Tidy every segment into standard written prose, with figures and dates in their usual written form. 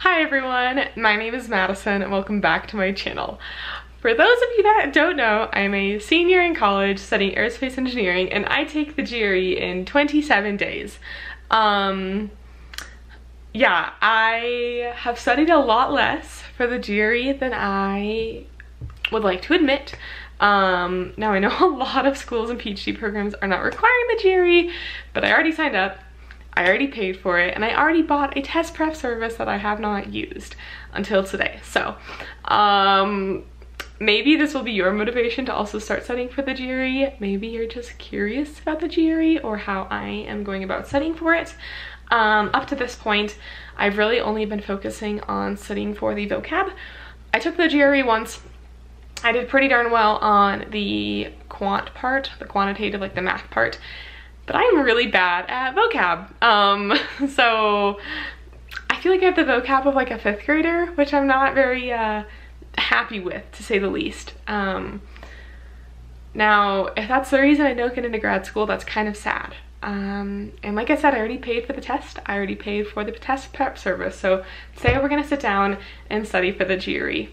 Hi everyone, my name is Madison and welcome back to my channel. For those of you that don't know, I'm a senior in college studying aerospace engineering and I take the GRE in 27 days. Yeah, I have studied a lot less for the GRE than I would like to admit. Now I know a lot of schools and PhD programs are not requiring the GRE, but I already signed up. I already paid for it and I already bought a test prep service that I have not used until today. So maybe this will be your motivation to also start studying for the GRE. Maybe you're just curious about the GRE or how I am going about studying for it. Up to this point, I've really only been focusing on studying for the vocab. I took the GRE once. I did pretty darn well on the quant part, the quantitative, like the math part. But I'm really bad at vocab. So I feel like I have the vocab of like a 5th grader, which I'm not very happy with, to say the least. Now, if that's the reason I don't get into grad school, that's kind of sad. And like I said, I already paid for the test. I already paid for the test prep service. So today we're gonna sit down and study for the GRE.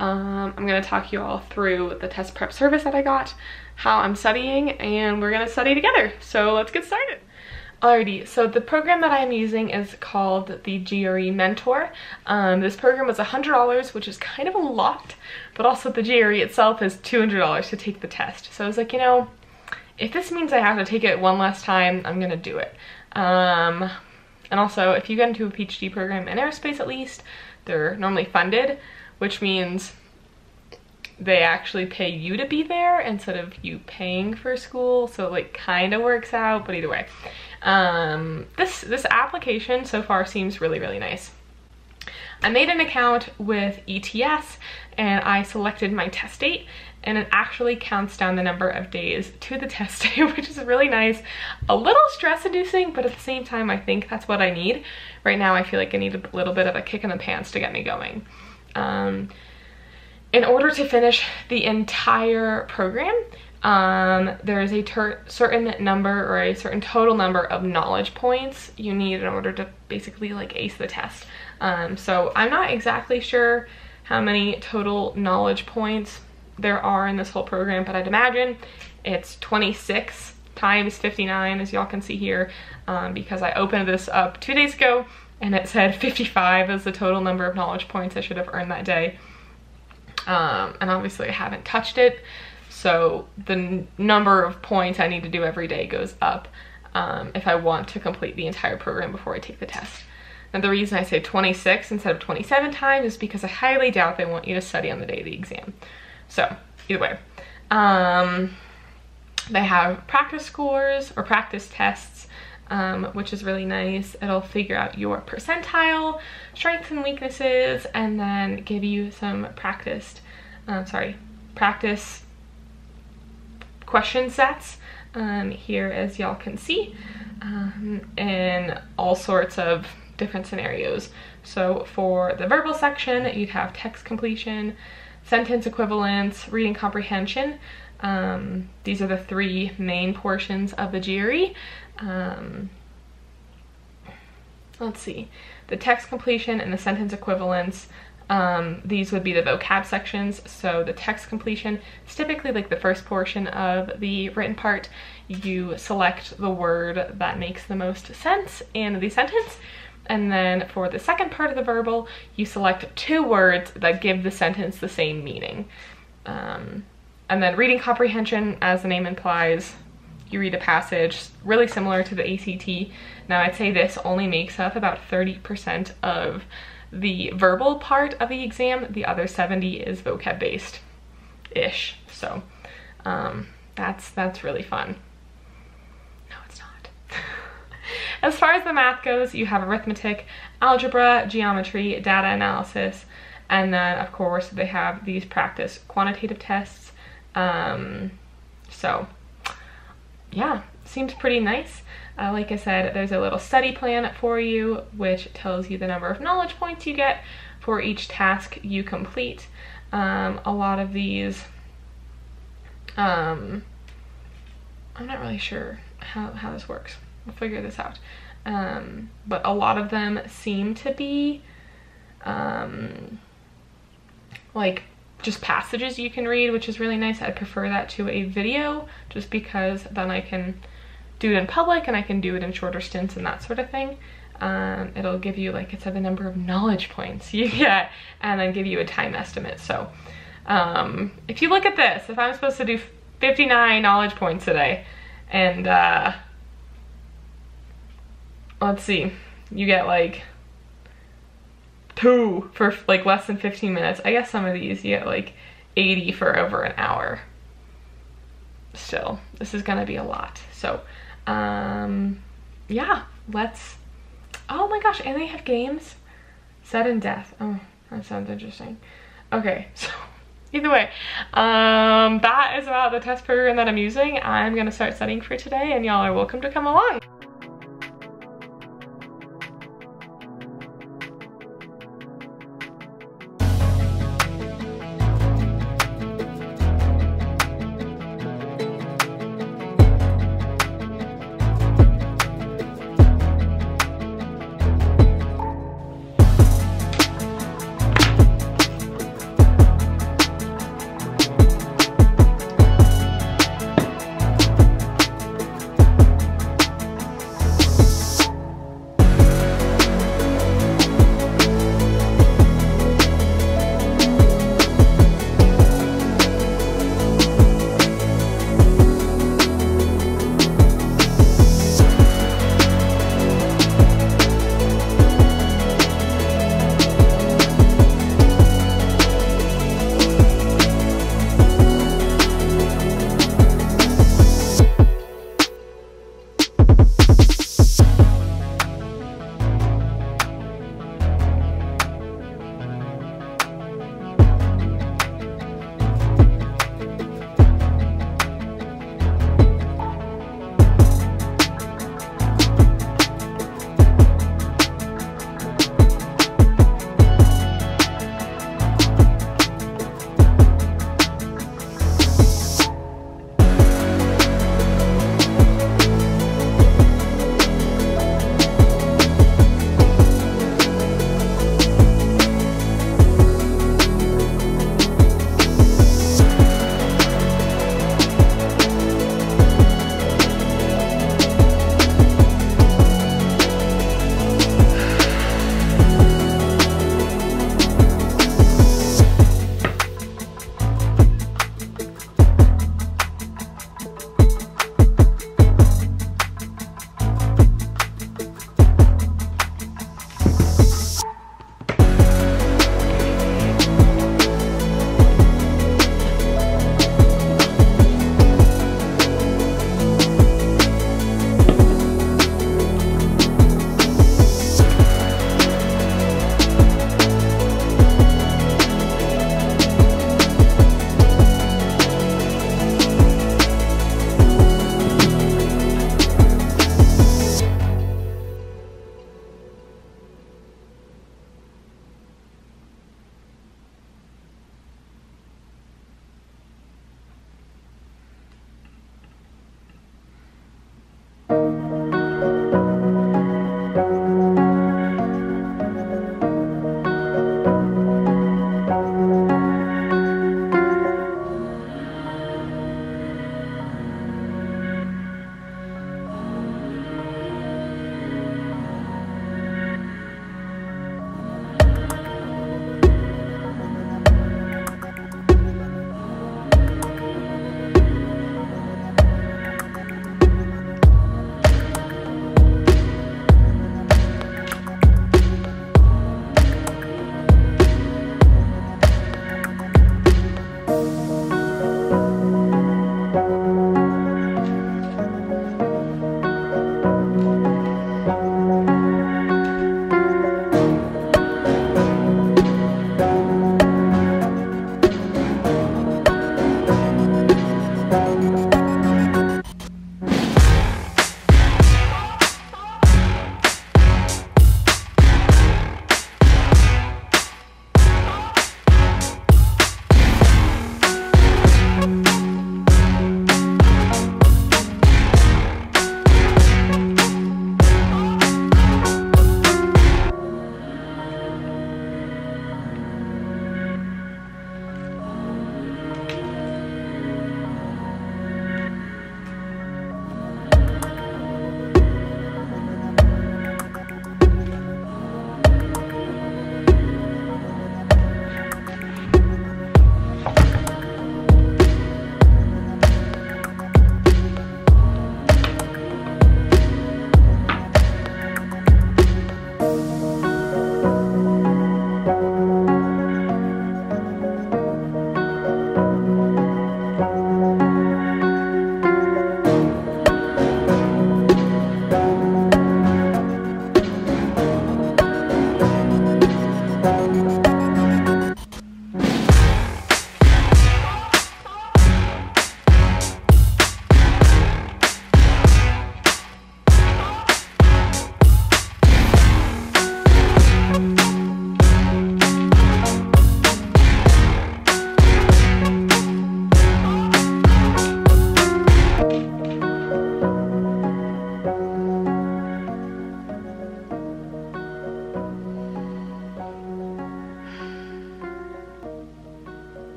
I'm gonna talk you all through the test prep service that I got, how I'm studying, and we're gonna study together. So let's get started. Alrighty, so the program that I'm using is called the GRE Mentor. This program was $100, which is kind of a lot, but also the GRE itself is $200 to take the test. So I was like, you know, if this means I have to take it one last time, I'm gonna do it. And also, if you get into a PhD program in aerospace at least, they're normally funded, which means they actually pay you to be there instead of you paying for school, so it like kind of works out, but either way. This application so far seems really, really nice. I made an account with ETS and I selected my test date, and it actually counts down the number of days to the test day, which is really nice. A little stress inducing, but at the same time I think that's what I need. Right now I feel like I need a little bit of a kick in the pants to get me going. In order to finish the entire program, there is a certain number or a certain total number of knowledge points you need in order to basically like ace the test. So I'm not exactly sure how many total knowledge points there are in this whole program, but I'd imagine it's 26 times 59, as y'all can see here, because I opened this up 2 days ago and it said 55 is the total number of knowledge points I should have earned that day. And obviously I haven't touched it, so the number of points I need to do every day goes up if I want to complete the entire program before I take the test. And the reason I say 26 instead of 27 times is because I highly doubt they want you to study on the day of the exam. So either way, they have practice scores or practice tests, which is really nice. It'll figure out your percentile, strengths and weaknesses, and then give you some practice question sets here, as y'all can see, in all sorts of different scenarios. So for the verbal section, you'd have text completion, sentence equivalence, reading comprehension. These are the 3 main portions of the GRE. Let's see, the text completion and the sentence equivalence, these would be the vocab sections. So the text completion is typically like the first portion of the written part. You select the word that makes the most sense in the sentence, and then for the second part of the verbal, you select 2 words that give the sentence the same meaning. And then reading comprehension, as the name implies, you read a passage really similar to the ACT. Now I'd say this only makes up about 30% of the verbal part of the exam. The other 70 is vocab based-ish. So that's really fun. No, it's not. As far as the math goes, you have arithmetic, algebra, geometry, data analysis, and then of course they have these practice quantitative tests. So yeah, seems pretty nice. Like I said, there's a little study plan for you, which tells you the number of knowledge points you get for each task you complete. A lot of these, I'm not really sure how this works. We'll figure this out. But a lot of them seem to be like just passages you can read, which is really nice. I prefer that to a video just because then I can do it in public and I can do it in shorter stints and that sort of thing. It'll give you, like it said, the number of knowledge points you get and then give you a time estimate. So if you look at this, if I'm supposed to do 59 knowledge points today and let's see, you get like 2 for like less than 15 minutes. I guess some of these you get like 80 for over an hour. Still, this is gonna be a lot. So yeah, let's, oh my gosh, and they have games. Sudden death. Oh, that sounds interesting. Okay, so either way, that is about the test program that I'm using. I'm gonna start studying for today and y'all are welcome to come along.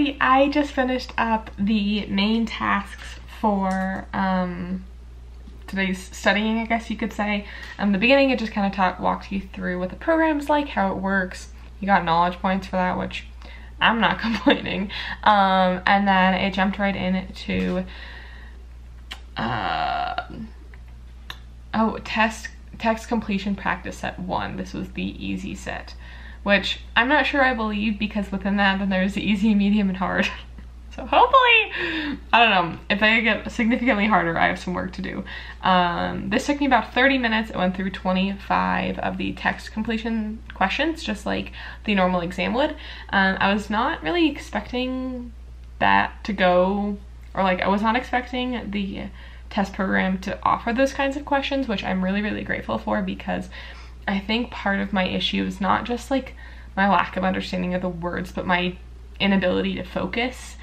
Alrighty, I just finished up the main tasks for today's studying, I guess you could say. In the beginning, it just kind of walked you through what the program's like, how it works. You got knowledge points for that, which I'm not complaining. And then it jumped right into text completion practice set 1. This was the easy set, which I'm not sure I believe, because within that then there's the easy, medium, and hard. So hopefully, I don't know, if they get significantly harder, I have some work to do. This took me about 30 minutes. It went through 25 of the text completion questions, just like the normal exam would. I was not really expecting that to go, or like I was not expecting the test program to offer those kinds of questions, which I'm really, really grateful for, because I think part of my issue is not just like my lack of understanding of the words, but my inability to focus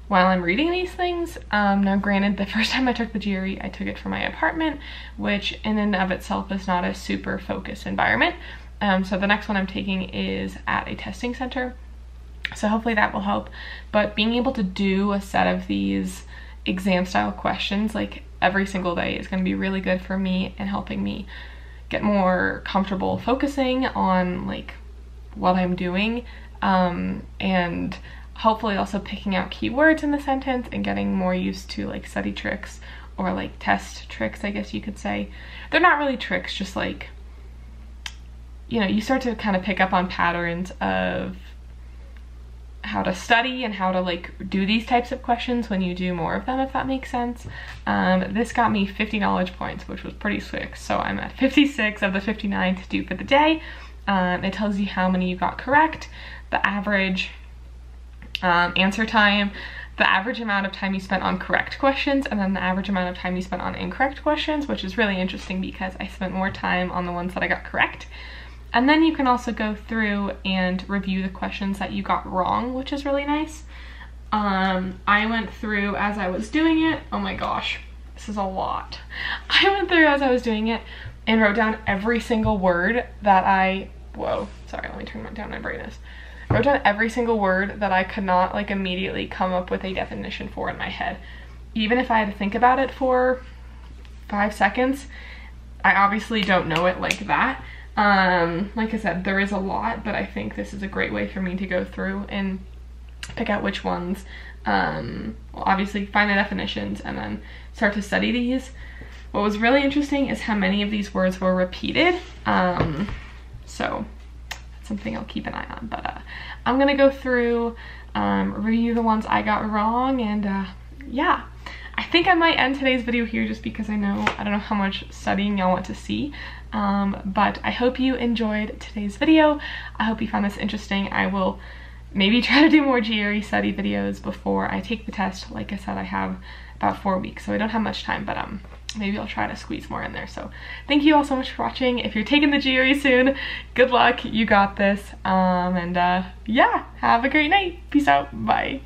while I'm reading these things. Now granted, the first time I took the GRE, I took it from my apartment, which in and of itself is not a super focused environment. So the next one I'm taking is at a testing center. So hopefully that will help. But being able to do a set of these exam style questions like every single day is going to be really good for me and helping me get more comfortable focusing on like what I'm doing, and hopefully also picking out keywords in the sentence and getting more used to like study tricks, or like test tricks, I guess you could say. They're not really tricks, just like, you know, you start to kind of pick up on patterns of how to study and how to like do these types of questions when you do more of them, if that makes sense. This got me 50 knowledge points, which was pretty sick. So I'm at 56 of the 59 to do for the day. It tells you how many you got correct, the average answer time, the average amount of time you spent on correct questions, and then the average amount of time you spent on incorrect questions, which is really interesting because I spent more time on the ones that I got correct. And then you can also go through and review the questions that you got wrong, which is really nice. I went through as I was doing it. Oh my gosh, this is a lot. I went through as I was doing it and wrote down every single word that whoa, sorry, let me turn down my brightness. Wrote down every single word that I could not like immediately come up with a definition for in my head. Even if I had to think about it for 5 seconds, I obviously don't know it like that. Like I said, there is a lot, but I think this is a great way for me to go through and pick out which ones, well, obviously find the definitions and then start to study these. What was really interesting is how many of these words were repeated. So that's something I'll keep an eye on, but I'm gonna go through, review the ones I got wrong, and yeah. I think I might end today's video here just because I don't know how much studying y'all want to see. But I hope you enjoyed today's video. I hope you found this interesting. I will maybe try to do more GRE study videos before I take the test. Like I said, I have about 4 weeks, so I don't have much time, but maybe I'll try to squeeze more in there. So thank you all so much for watching. If you're taking the GRE soon, good luck, you got this. And yeah, have a great night. Peace out, bye.